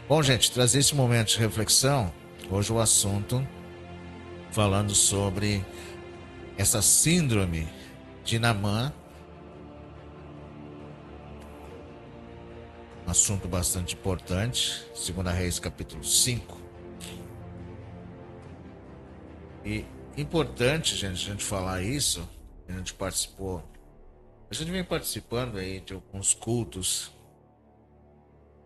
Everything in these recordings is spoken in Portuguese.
Bom, gente, trazer esse momento de reflexão, hoje o assunto falando sobre essa síndrome de Naamã, um assunto bastante importante, 2 Reis capítulo 5. E importante, gente, a gente falar isso, a gente participou, a gente vem participando aí de alguns cultos.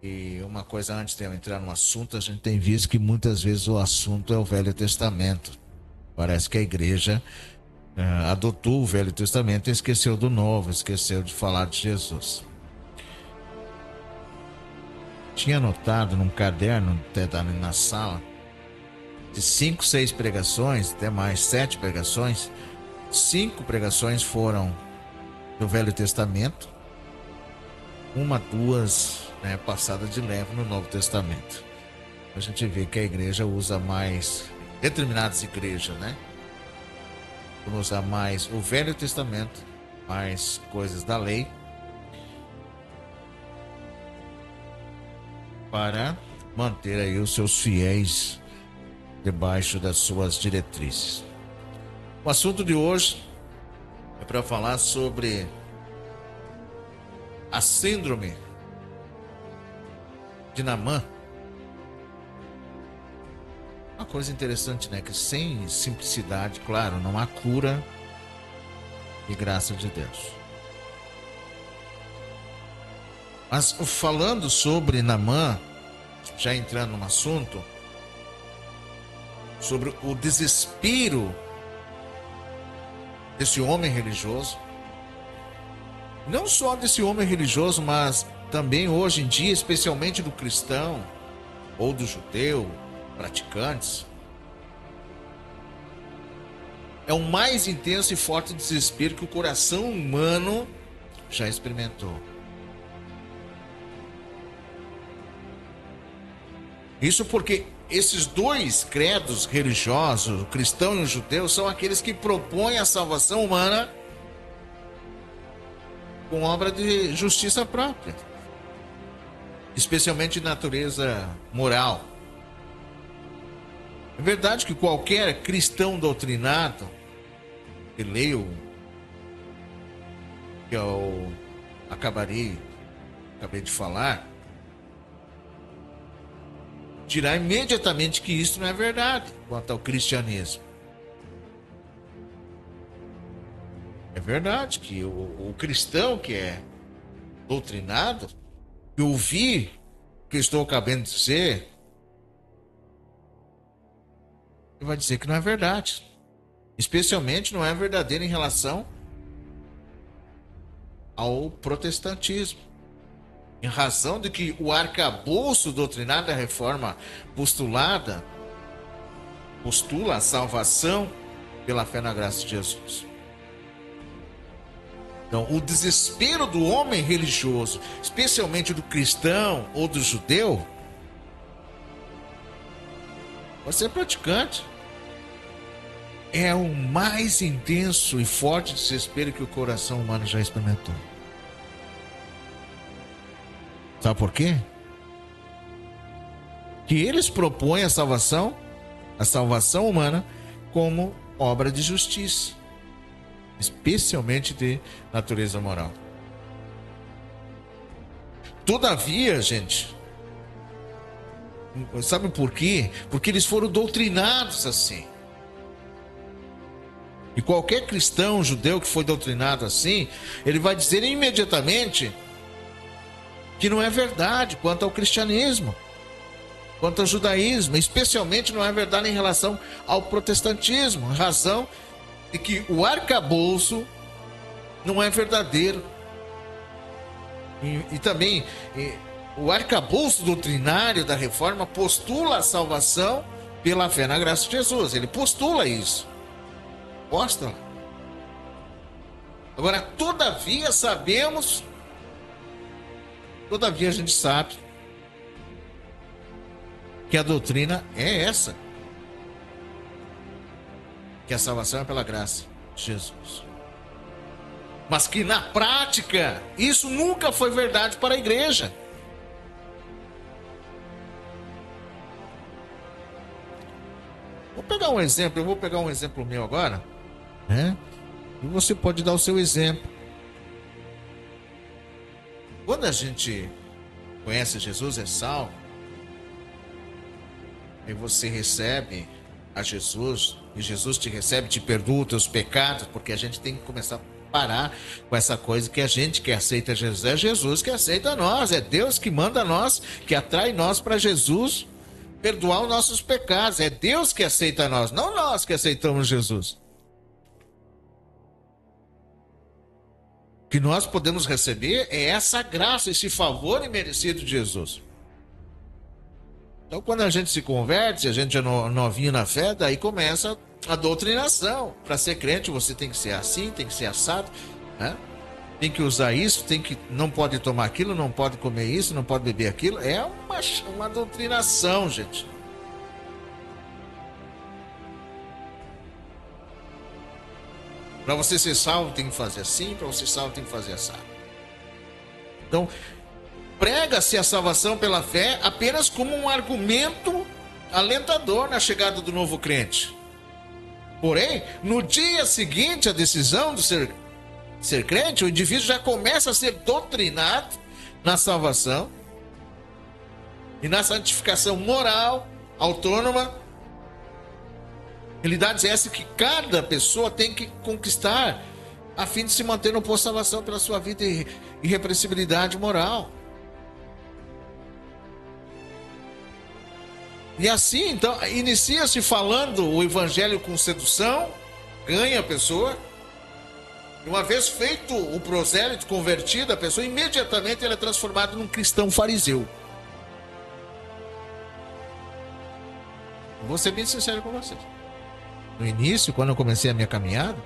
E uma coisa antes de eu entrar no assunto, a gente tem visto que muitas vezes o assunto é o Velho Testamento. Parece que a igreja adotou o Velho Testamento e esqueceu do Novo, esqueceu de falar de Jesus. Tinha anotado num caderno, até ali na sala, de 5, 6 pregações, até mais 7 pregações. 5 pregações foram do Velho Testamento, uma, duas, passada de leve no Novo Testamento. A gente vê que a igreja usa mais, determinadas igrejas, usa mais o Velho Testamento, mais coisas da lei, para manter aí os seus fiéis debaixo das suas diretrizes. O assunto de hoje é para falar sobre a síndrome de Naamã. Uma coisa interessante, que sem simplicidade, claro, não há cura e graça de Deus. Mas falando sobre Naamã, já entrando no assunto, sobre o desespero desse homem religioso, não só desse homem religioso, mas também hoje em dia, especialmente do cristão ou do judeu, praticantes, é o mais intenso e forte desespero que o coração humano já experimentou. Isso porque esses dois credos religiosos, o cristão e o judeu, são aqueles que propõem a salvação humana com obra de justiça própria, especialmente de natureza moral. É verdade que qualquer cristão doutrinado, que leio, que eu acabei de falar, dirá imediatamente que isso não é verdade quanto ao cristianismo. É verdade que o cristão que é doutrinado, que ouvir o que eu estou acabando de dizer, ele vai dizer que não é verdade. Especialmente não é verdadeiro em relação ao protestantismo. Em razão de que o arcabouço doutrinário da reforma postula a salvação pela fé na graça de Jesus. Então, o desespero do homem religioso, especialmente do cristão ou do judeu, pode ser praticante, é o mais intenso e forte desespero que o coração humano já experimentou. Sabe por quê? Que eles propõem a salvação humana, como obra de justiça, especialmente de natureza moral. Todavia, gente, sabe por quê? Porque eles foram doutrinados assim. E qualquer cristão, judeu que foi doutrinado assim, ele vai dizer imediatamente que não é verdade quanto ao cristianismo, quanto ao judaísmo, especialmente não é verdade em relação ao protestantismo, em razão de que o arcabouço não é verdadeiro. E também o arcabouço doutrinário da reforma postula a salvação pela fé na graça de Jesus. Ele postula isso. Posta. Agora, todavia a gente sabe que a doutrina é essa, que a salvação é pela graça de Jesus. Mas que na prática, isso nunca foi verdade para a igreja. Vou pegar um exemplo, eu vou pegar um exemplo meu agora, né? E você pode dar o seu exemplo. Quando a gente conhece Jesus, é salvo, e você recebe a Jesus, e Jesus te recebe, te perdoa os teus pecados, porque a gente tem que começar a parar com essa coisa que a gente que aceita Jesus, é Jesus que aceita nós, é Deus que manda nós, que atrai nós para Jesus, perdoar os nossos pecados, é Deus que aceita nós, não nós que aceitamos Jesus. O que nós podemos receber é essa graça, esse favor imerecido de Jesus. Então, quando a gente se converte, a gente é novinho na fé, daí começa a doutrinação. Para ser crente, você tem que ser assim, tem que ser assado, né? Tem que usar isso, não pode tomar aquilo, não pode comer isso, não pode beber aquilo. É uma doutrinação, gente. Para você ser salvo, tem que fazer assim, para você ser salvo, tem que fazer assim. Então, prega-se a salvação pela fé apenas como um argumento alentador na chegada do novo crente. Porém, no dia seguinte à decisão de ser crente, o indivíduo já começa a ser doutrinado na salvação e na santificação moral autônoma. Realidades essas que cada pessoa tem que conquistar a fim de se manter no posto de salvação pela sua vida e irrepreensibilidade moral. E assim, então, inicia-se falando o evangelho com sedução, ganha a pessoa. E uma vez feito o prosélito, convertida, a pessoa imediatamente ela é transformada num cristão fariseu. Vou ser bem sincero com vocês. No início, quando eu comecei a minha caminhada,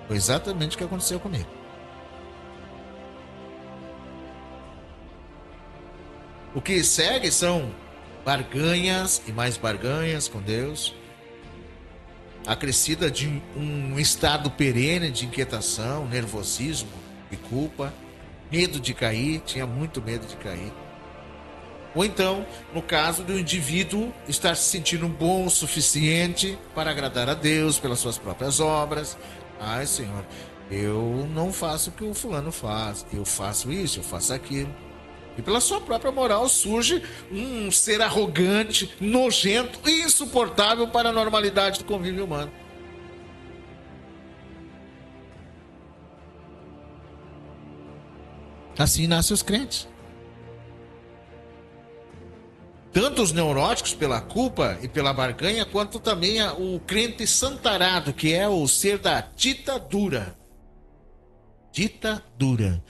foi exatamente o que aconteceu comigo. O que segue são barganhas e mais barganhas com Deus, acrescida de um estado perene de inquietação, nervosismo e culpa, medo de cair, tinha muito medo de cair. Ou então, no caso do indivíduo estar se sentindo bom o suficiente para agradar a Deus pelas suas próprias obras. Ai, Senhor, eu não faço o que o fulano faz, eu faço isso, eu faço aquilo. E pela sua própria moral surge um ser arrogante, nojento e insuportável para a normalidade do convívio humano. Assim nascem os crentes. Tanto os neuróticos pela culpa e pela barganha, quanto também o crente santarado, que é o ser da ditadura. Ditadura.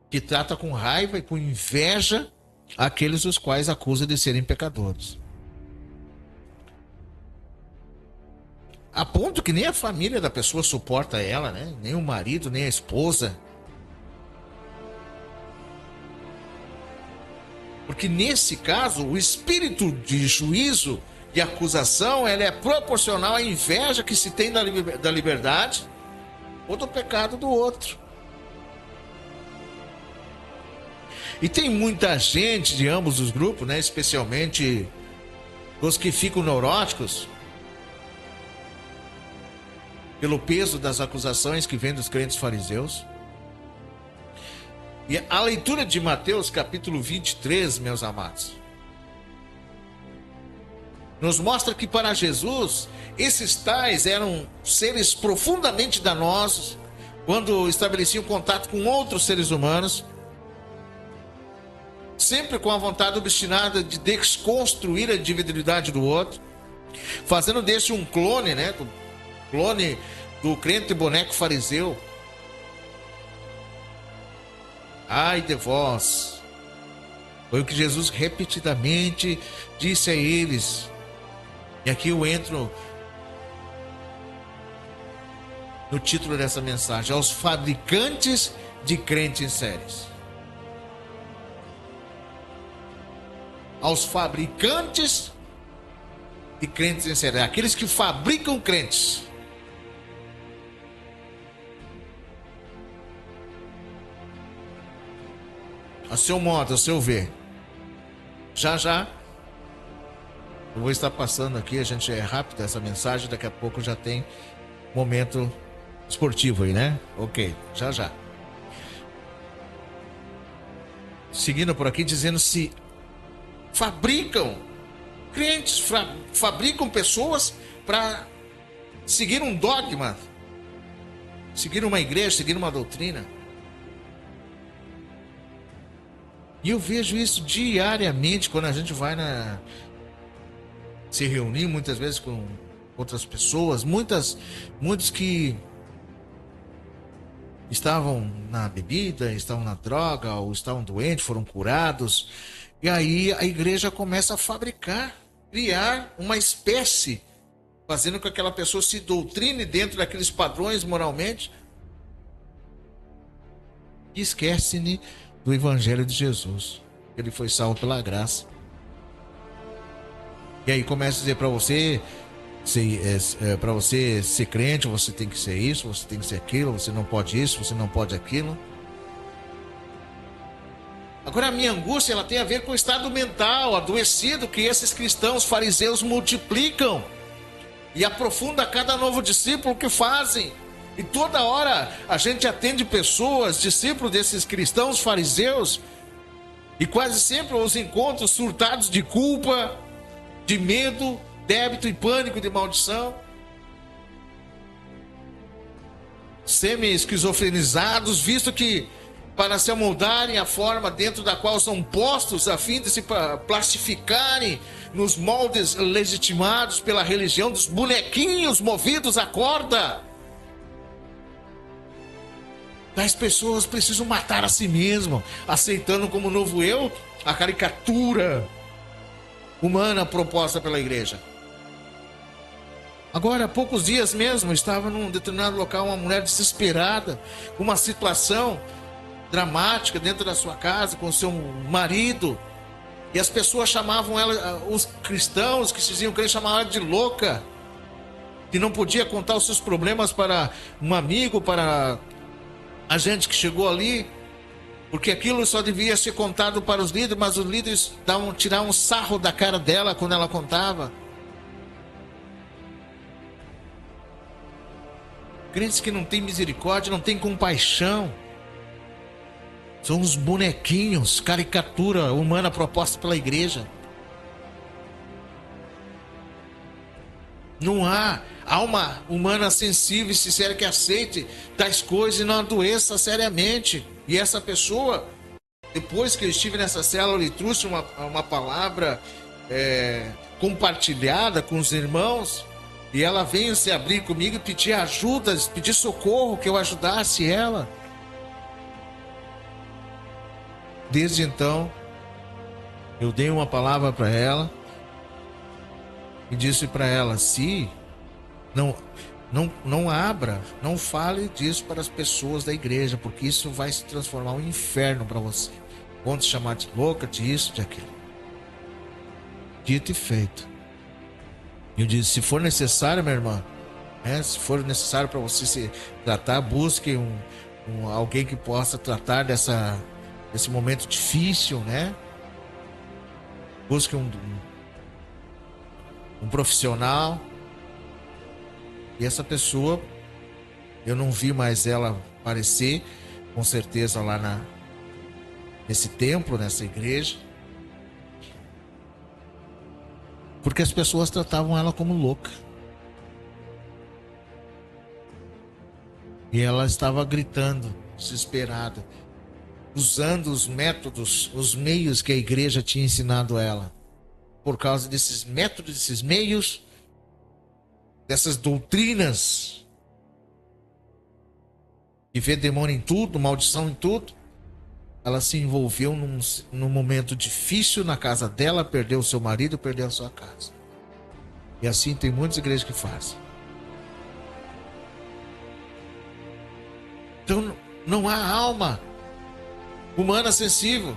Que trata com raiva e com inveja aqueles os quais acusa de serem pecadores. A ponto que nem a família da pessoa suporta ela, né? Nem o marido, nem a esposa. Porque nesse caso, o espírito de juízo e acusação, ela é proporcional à inveja que se tem da liberdade ou do pecado do outro. E tem muita gente de ambos os grupos, né? Especialmente os que ficam neuróticos, pelo peso das acusações que vêm dos crentes fariseus. E a leitura de Mateus capítulo 23, meus amados, nos mostra que para Jesus, esses tais eram seres profundamente danosos, quando estabeleciam contato com outros seres humanos, sempre com a vontade obstinada de desconstruir a individualidade do outro, fazendo desse um clone, né? Clone do crente boneco fariseu. Ai de vós. Foi o que Jesus repetidamente disse a eles. E aqui eu entro no título dessa mensagem: aos fabricantes de crentes em séries. Aos fabricantes de crentes em séries, aqueles que fabricam crentes. A seu modo, a seu ver. Já Eu vou estar passando aqui, a gente é rápido essa mensagem, daqui a pouco já tem momento esportivo aí, né? Ok, já já. Seguindo por aqui, dizendo se fabricam crentes, fabricam pessoas para seguir um dogma, seguir uma igreja, seguir uma doutrina. E eu vejo isso diariamente quando a gente vai se reunir muitas vezes com outras pessoas, muitos que estavam na bebida, estavam na droga, ou estavam doentes, foram curados. E aí a igreja começa a fabricar, criar uma espécie, fazendo com que aquela pessoa se doutrine dentro daqueles padrões moralmente. E esquece-se do Evangelho de Jesus. Ele foi salvo pela graça. E aí começa a dizer para você, para você ser crente, você tem que ser isso, você tem que ser aquilo, você não pode isso, você não pode aquilo. Agora a minha angústia, ela tem a ver com o estado mental adoecido que esses cristãos fariseus multiplicam e aprofunda cada novo discípulo que fazem. E toda hora a gente atende pessoas, discípulos desses cristãos fariseus, e quase sempre os encontros surtados de culpa, de medo, débito e pânico, de maldição, semi-esquizofrenizados, visto que para se amoldarem a forma dentro da qual são postos, a fim de se plastificarem nos moldes legitimados pela religião dos bonequinhos movidos à corda. As pessoas precisam matar a si mesmo, aceitando como novo eu a caricatura humana proposta pela igreja. Agora, há poucos dias mesmo, estava num determinado local uma mulher desesperada, com uma situação dramática dentro da sua casa, com seu marido, e as pessoas chamavam ela, os cristãos que se diziam crentes, chamavam ela de louca, que não podia contar os seus problemas para um amigo, para a gente que chegou ali, porque aquilo só devia ser contado para os líderes, mas os líderes tiravam um sarro da cara dela quando ela contava. Crentes que não têm misericórdia, não têm compaixão, são uns bonequinhos, caricatura humana proposta pela igreja. Não há alma humana sensível e sincera que aceite tais coisas e não adoeça seriamente. E essa pessoa, depois que eu estive nessa célula, ele trouxe uma palavra compartilhada com os irmãos, e ela veio se abrir comigo e pedir ajuda, pedir socorro, que eu ajudasse ela. Desde então, eu dei uma palavra para ela e disse para ela: se não abra, não fale disso para as pessoas da igreja, porque isso vai se transformar em um inferno para você. Vão te chamar de louca, de isso, de aquilo. Dito e feito. Eu disse: se for necessário, minha irmã, se for necessário para você se tratar, busque alguém que possa tratar desse momento difícil, né? Busque um profissional. E essa pessoa, eu não vi mais ela aparecer, com certeza, lá nesse templo, nessa igreja, porque as pessoas tratavam ela como louca. E ela estava gritando, desesperada, usando os métodos, os meios que a igreja tinha ensinado a ela. Por causa desses métodos, desses meios, dessas doutrinas que vê demônio em tudo, maldição em tudo, ela se envolveu num momento difícil na casa dela, perdeu o seu marido, perdeu a sua casa. E assim tem muitas igrejas que fazem. Então não há alma humana sensível,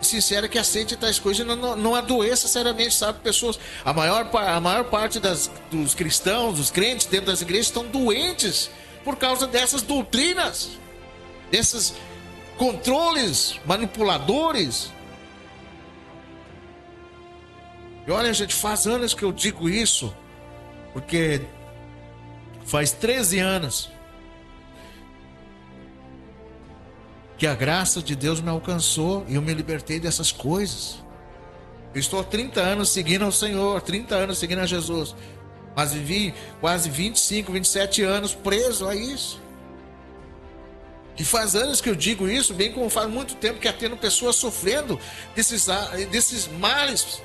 sincera, que aceite tais coisas e não adoeça seriamente, sabe? Pessoas, a maior parte dos cristãos, dos crentes dentro das igrejas estão doentes por causa dessas doutrinas, desses controles manipuladores. E olha, gente, faz anos que eu digo isso, porque faz 13 anos que a graça de Deus me alcançou e eu me libertei dessas coisas. Eu estou há 30 anos seguindo ao Senhor, 30 anos seguindo a Jesus, mas vivi quase 25, 27 anos preso a isso. E faz anos que eu digo isso, bem como faz muito tempo que atendo pessoas sofrendo desses males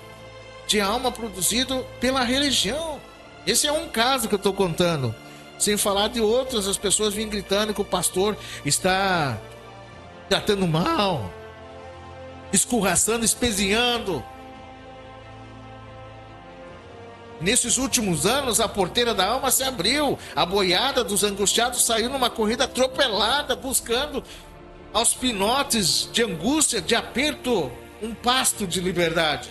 de alma produzido pela religião. Esse é um caso que eu estou contando. Sem falar de outras, as pessoas vêm gritando que o pastor está tratando mal, escorraçando, espezinhando. Nesses últimos anos, a porteira da alma se abriu. A boiada dos angustiados saiu numa corrida atropelada, buscando aos pinotes de angústia, de aperto, um pasto de liberdade.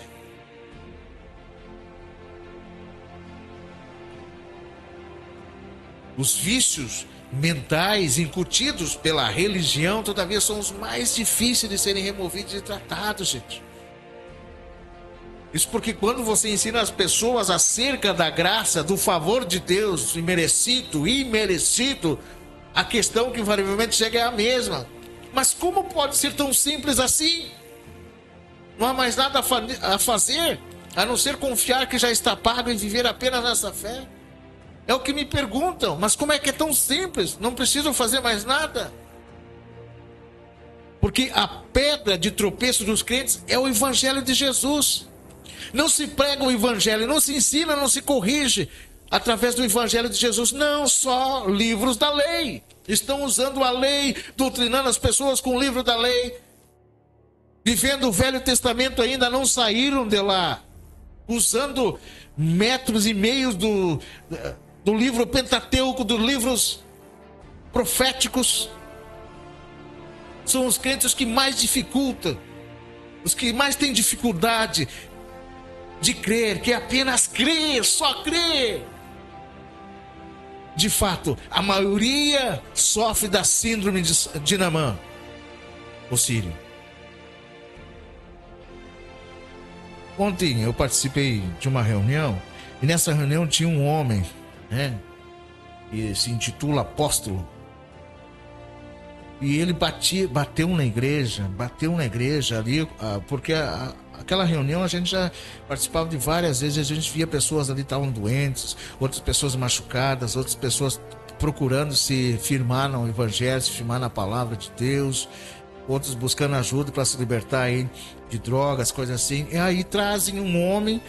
Os vícios mentais incutidos pela religião, todavia, são os mais difíceis de serem removidos e tratados, gente. Isso porque quando você ensina as pessoas acerca da graça, do favor de Deus, merecido e imerecido, a questão que invariavelmente chega é a mesma. Mas como pode ser tão simples assim? Não há mais nada a fazer, a não ser confiar que já está pago e viver apenas nessa fé? É o que me perguntam, mas como é que é tão simples? Não preciso fazer mais nada? Porque a pedra de tropeço dos crentes é o Evangelho de Jesus. Não se prega o Evangelho, não se ensina, não se corrige através do Evangelho de Jesus. Não só livros da lei. Estão usando a lei, doutrinando as pessoas com o livro da lei. Vivendo o Velho Testamento ainda, não saíram de lá. Usando metros e meios do livro Pentateuco, dos livros proféticos. São os crentes que mais dificultam, os que mais têm dificuldade de crer, que é apenas crer, só crer. De fato, a maioria sofre da síndrome de Naamã, o sírio. Ontem eu participei de uma reunião, e nessa reunião tinha um homem, que se intitula apóstolo, e ele bateu na igreja ali, porque aquela reunião a gente já participava de várias vezes, a gente via pessoas ali que estavam doentes, outras pessoas machucadas, outras pessoas procurando se firmar no Evangelho, se firmar na palavra de Deus, outros buscando ajuda para se libertar aí de drogas, coisas assim. E aí trazem um homem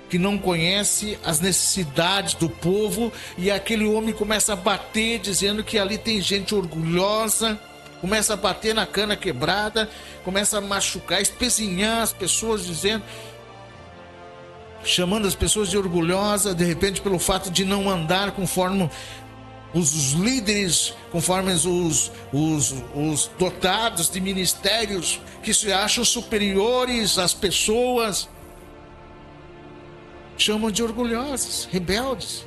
que não conhece as necessidades do povo, e aquele homem começa a bater, dizendo que ali tem gente orgulhosa, começa a bater na cana quebrada, começa a machucar, espezinhar as pessoas, chamando as pessoas de orgulhosa, de repente pelo fato de não andar conforme os líderes, conforme os dotados de ministérios, que se acham superiores às pessoas. Chamam de orgulhosos, rebeldes.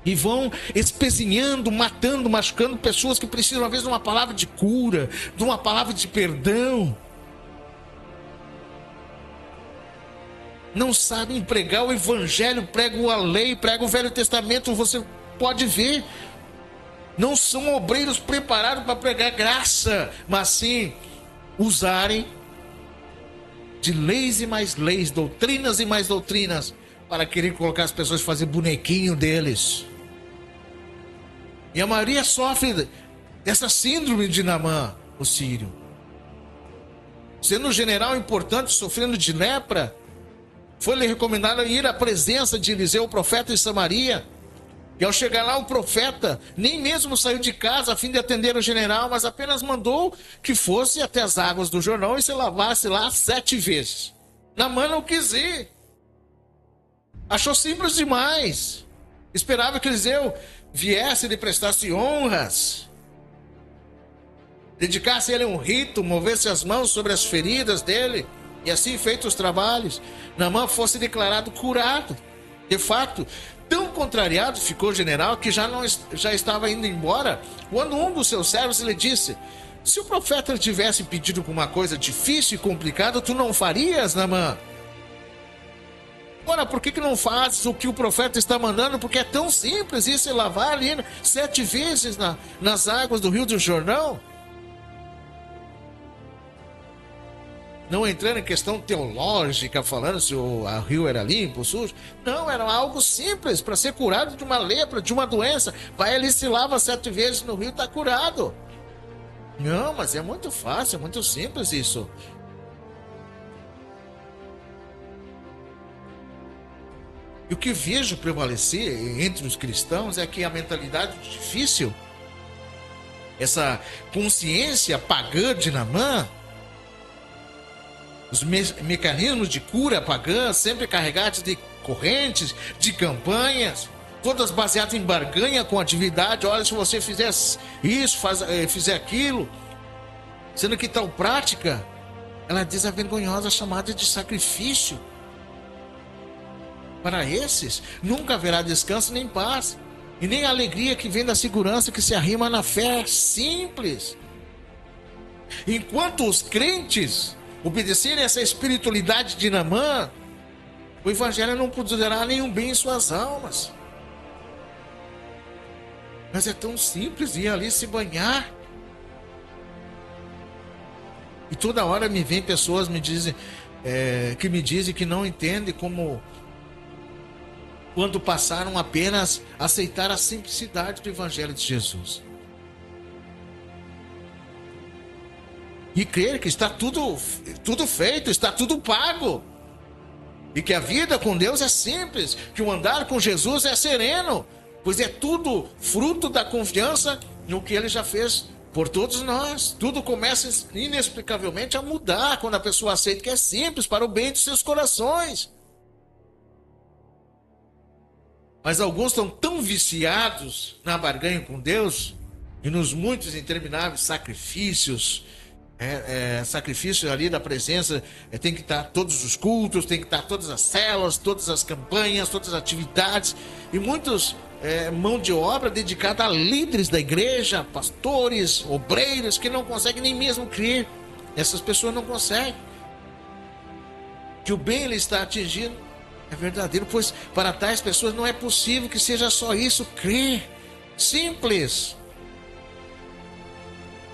E vão espezinhando, matando, machucando pessoas que precisam, às vezes, de uma palavra de cura, de uma palavra de perdão. Não sabem pregar o Evangelho, pregam a lei, pregam o Velho Testamento, você pode ver. Não são obreiros preparados para pregar graça, mas sim usarem de leis e mais leis, doutrinas e mais doutrinas, para querer colocar as pessoas, fazer bonequinho deles. E a maioria sofre dessa síndrome de Naamã, o sírio. Sendo um general importante, sofrendo de lepra, foi-lhe recomendado ir à presença de Eliseu, o profeta em Samaria. E ao chegar lá, o profeta nem mesmo saiu de casa a fim de atender o general, mas apenas mandou que fosse até as águas do Jordão e se lavasse lá 7 vezes. Naamã não quis ir. Achou simples demais. Esperava que Eliseu viesse e lhe prestasse honras, dedicasse a ele um rito, movesse as mãos sobre as feridas dele, e assim feitos os trabalhos, Naamã fosse declarado curado. De fato, tão contrariado ficou o general que já estava indo embora, quando um dos seus servos lhe disse: se o profeta tivesse pedido alguma coisa difícil e complicada, tu não farias, Naamã? Ora, por que não fazes o que o profeta está mandando? Porque é tão simples isso, lavar ali 7 vezes nas águas do Rio do Jordão. Não entrando em questão teológica, falando se o rio era limpo, sujo. Não, era algo simples, para ser curado de uma lepra, de uma doença. Vai ali, se lava 7 vezes no rio, está curado. Não, mas é muito fácil, é muito simples isso. E o que vejo prevalecer entre os cristãos é que a mentalidade difícil, essa consciência pagã de Naamã, os mecanismos de cura pagã, sempre carregados de correntes, de campanhas, todas baseadas em barganha com atividade. Olha, se você fizer isso, fizer aquilo, sendo que tal prática, ela diz a vergonhosa chamada de sacrifício. Para esses, nunca haverá descanso nem paz, e nem a alegria que vem da segurança que se arrima na fé simples. Enquanto os crentes obedecerem essa espiritualidade de Naamã, o evangelho não produzirá nenhum bem em suas almas. Mas é tão simples ir ali se banhar. E toda hora me vem pessoas que me dizem que não entendem como, quando passaram apenas a aceitar a simplicidade do evangelho de Jesus. E crer que está tudo feito, está tudo pago. E que a vida com Deus é simples, que o andar com Jesus é sereno, pois é tudo fruto da confiança no que Ele já fez por todos nós. Tudo começa inexplicavelmente a mudar quando a pessoa aceita que é simples para o bem de seus corações. Mas alguns estão tão viciados na barganha com Deus e nos muitos intermináveis sacrifícios, sacrifício ali da presença, tem que estar todos os cultos, tem que estar todas as células, todas as campanhas, todas as atividades, e muitos mão de obra dedicada a líderes da igreja, pastores, obreiros, que não conseguem nem mesmo crer. Essas pessoas não conseguem que o bem ele está atingindo é verdadeiro, pois para tais pessoas não é possível que seja só isso, crer. Simples.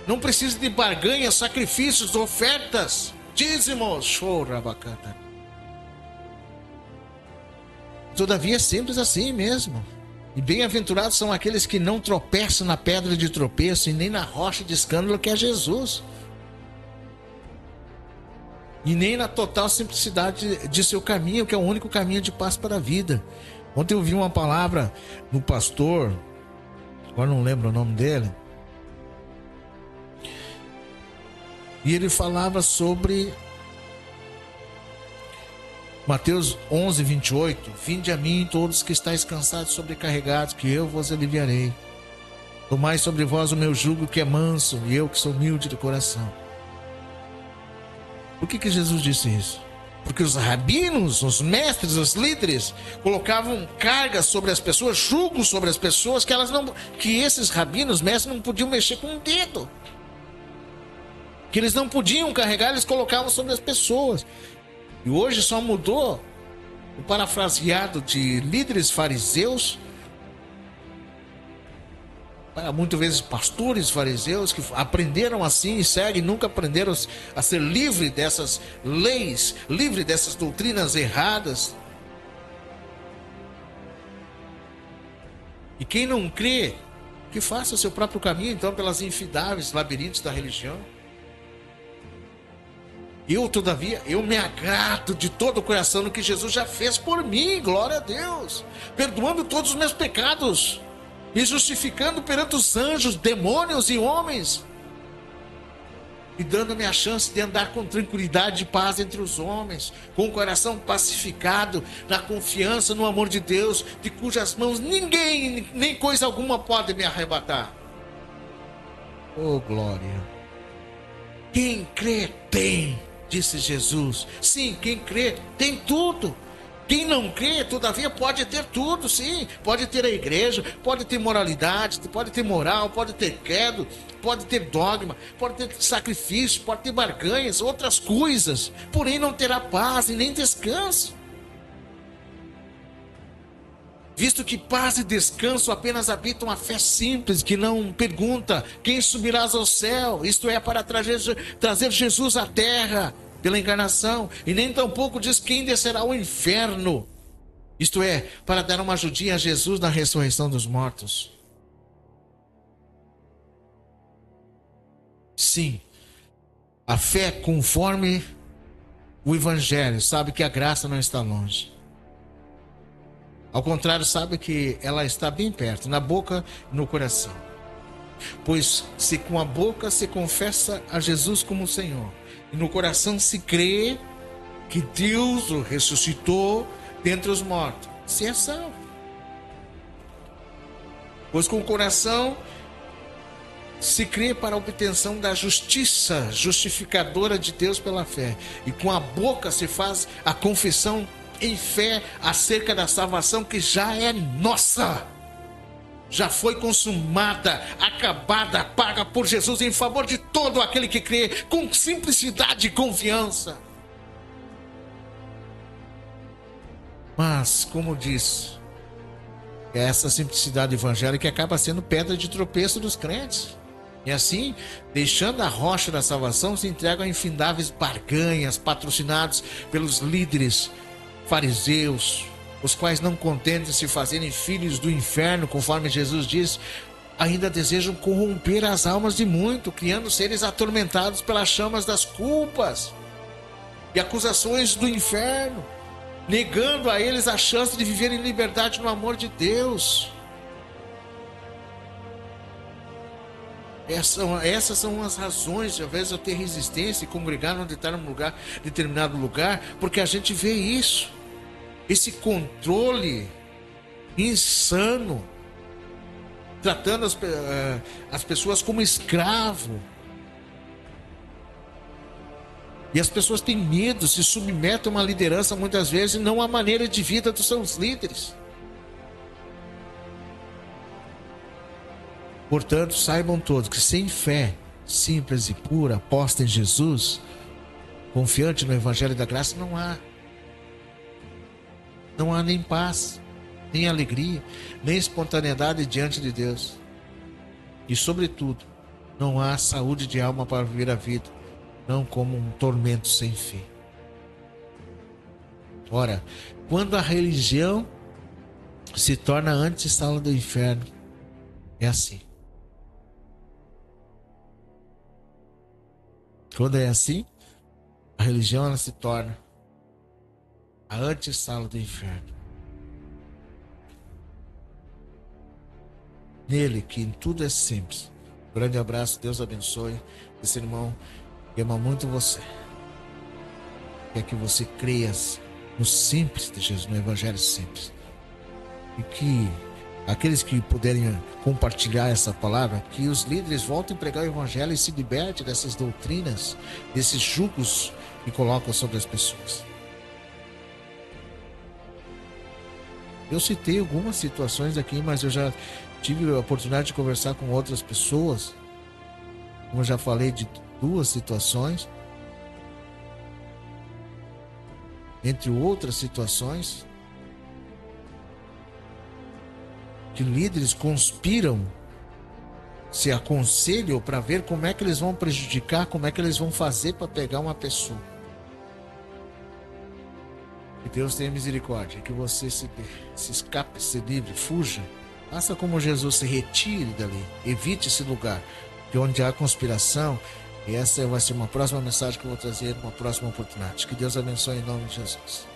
Não precisa de barganhas, sacrifícios, ofertas, dízimos. Chorabacata. Todavia é simples assim mesmo. E bem-aventurados são aqueles que não tropeçam na pedra de tropeço e nem na rocha de escândalo que é Jesus. E nem na total simplicidade de seu caminho, que é o único caminho de paz para a vida. Ontem eu vi uma palavra no pastor, agora não lembro o nome dele, e ele falava sobre Mateus 11, 28. Vinde a mim todos que estáis cansados e sobrecarregados, que eu vos aliviarei. Tomai sobre vós o meu jugo, que é manso, e eu que sou humilde de coração. Por que Jesus disse isso? Porque os rabinos, os mestres, os líderes colocavam cargas sobre as pessoas, julgos sobre as pessoas, que esses rabinos, mestres, não podiam mexer com um dedo, que eles não podiam carregar, eles colocavam sobre as pessoas. E hoje só mudou o parafraseado de líderes fariseus para muitas vezes pastores fariseus que aprenderam assim e seguem, nunca aprenderam a ser livre dessas leis, livre dessas doutrinas erradas. E quem não crê, que faça o seu próprio caminho, então, pelas infindáveis labirintos da religião. Todavia, eu me agrado de todo o coração no que Jesus já fez por mim, glória a Deus, perdoando todos os meus pecados e justificando perante os anjos, demônios e homens, e dando-me a chance de andar com tranquilidade e paz entre os homens, com o coração pacificado, na confiança no amor de Deus, de cujas mãos ninguém, nem coisa alguma pode me arrebatar. Oh glória! Quem crê tem, disse Jesus. Sim, quem crê tem tudo. Quem não crê, todavia, pode ter tudo, sim. Pode ter a igreja, pode ter moralidade, pode ter moral, pode ter credo, pode ter dogma, pode ter sacrifício, pode ter barganhas, outras coisas. Porém, não terá paz e nem descanso. visto que paz e descanso apenas habitam a fé simples, que não pergunta quem subirás ao céu, isto é, para trazer Jesus à terra pela encarnação, e nem tampouco diz quem descerá ao inferno, isto é, para dar uma ajudinha a Jesus na ressurreição dos mortos. Sim, a fé conforme o Evangelho sabe que a graça não está longe. Ao contrário, sabe que ela está bem perto, na boca e no coração. Pois se com a boca se confessa a Jesus como Senhor, e no coração se crê que Deus o ressuscitou dentre os mortos, se é salvo. Pois com o coração se crê para a obtenção da justiça justificadora de Deus pela fé, e com a boca se faz a confissão em fé acerca da salvação que já é nossa, já foi consumada, acabada, paga por Jesus em favor de todo aquele que crê com simplicidade e confiança. Mas, como disse, é essa simplicidade evangélica que acaba sendo pedra de tropeço dos crentes. E assim, deixando a rocha da salvação, se entregam a infindáveis barganhas patrocinados pelos líderes fariseus, os quais, não contentes de se fazerem filhos do inferno, conforme Jesus diz, ainda desejam corromper as almas de muito, criando seres atormentados pelas chamas das culpas e acusações do inferno, negando a eles a chance de viver em liberdade no amor de Deus. Essas são as razões de, às vezes, eu ter resistência e congregar num determinado lugar, porque a gente vê isso, esse controle insano, tratando as pessoas como escravo. E as pessoas têm medo, se submetem a uma liderança muitas vezes, e não a maneira de vida dos seus líderes. Portanto, saibam todos que sem fé simples e pura, posta em Jesus, confiante no Evangelho da Graça, não há nem paz, nem alegria, nem espontaneidade diante de Deus. E, sobretudo, não há saúde de alma para viver a vida, não como um tormento sem fim. Ora, quando a religião se torna antessala do inferno, é assim. Quando é assim, a religião ela se torna a antessala do inferno. Nele, que em tudo é simples. Um grande abraço, Deus abençoe. Esse irmão ama muito você. Quer que você creia no simples de Jesus, no Evangelho simples. E que aqueles que puderem compartilhar essa palavra, que os líderes voltem a pregar o Evangelho e se libertem dessas doutrinas, desses julgos que colocam sobre as pessoas. Eu citei algumas situações aqui, mas eu já tive a oportunidade de conversar com outras pessoas. Como eu já falei de 2 situações, entre outras situações, que líderes conspiram, se aconselham para ver como é que eles vão prejudicar, como é que eles vão fazer para pegar uma pessoa. Que Deus tenha misericórdia, que você se escape, se livre, fuja. Faça como Jesus, se retire dali, evite esse lugar, que onde há conspiração. E essa vai ser uma próxima mensagem que eu vou trazer, uma próxima oportunidade. Que Deus abençoe em nome de Jesus.